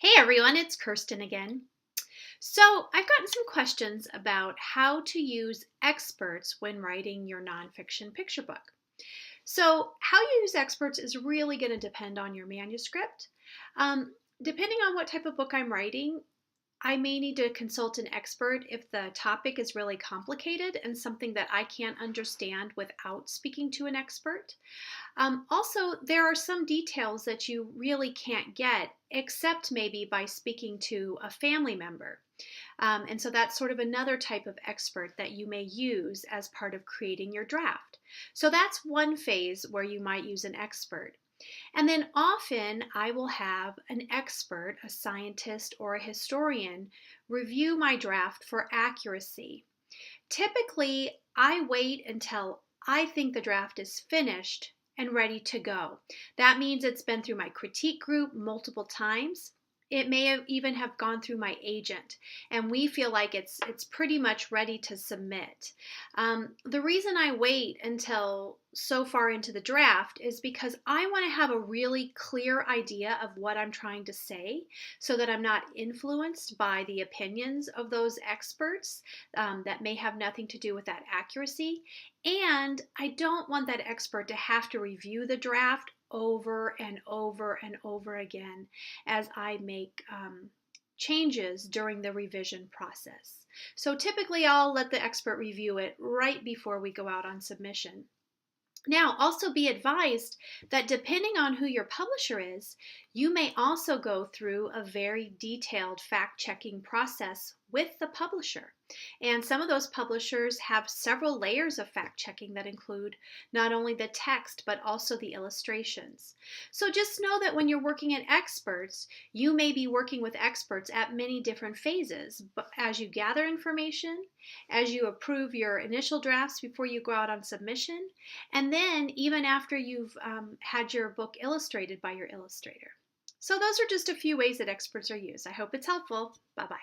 Hey everyone, it's Kirsten again. So, I've gotten some questions about how to use experts when writing your nonfiction picture book. So, how you use experts is really going to depend on your manuscript. Depending on what type of book I'm writing, I may need to consult an expert if the topic is really complicated and something that I can't understand without speaking to an expert. Also, there are some details that you really can't get except maybe by speaking to a family member. And so that's sort of another type of expert that you may use as part of creating your draft. So that's one phase where you might use an expert. And then often I will have an expert, a scientist, or a historian review my draft for accuracy. Typically, I wait until I think the draft is finished and ready to go. That means it's been through my critique group multiple times. It may have even have gone through my agent, and we feel like it's pretty much ready to submit. The reason I wait until so far into the draft is because I want to have a really clear idea of what I'm trying to say, so that I'm not influenced by the opinions of those experts that may have nothing to do with that accuracy. And I don't want that expert to have to review the draft over and over and over again as I make changes during the revision process. So typically I'll let the expert review it right before we go out on submission. Now, also be advised that depending on who your publisher is, you may also go through a very detailed fact-checking process with the publisher. And some of those publishers have several layers of fact-checking that include not only the text, but also the illustrations. So just know that when you're working at experts, you may be working with experts at many different phases. But as you gather information, as you approve your initial drafts before you go out on submission, and then even after you've had your book illustrated by your illustrator. So those are just a few ways that experts are used. I hope it's helpful. Bye-bye.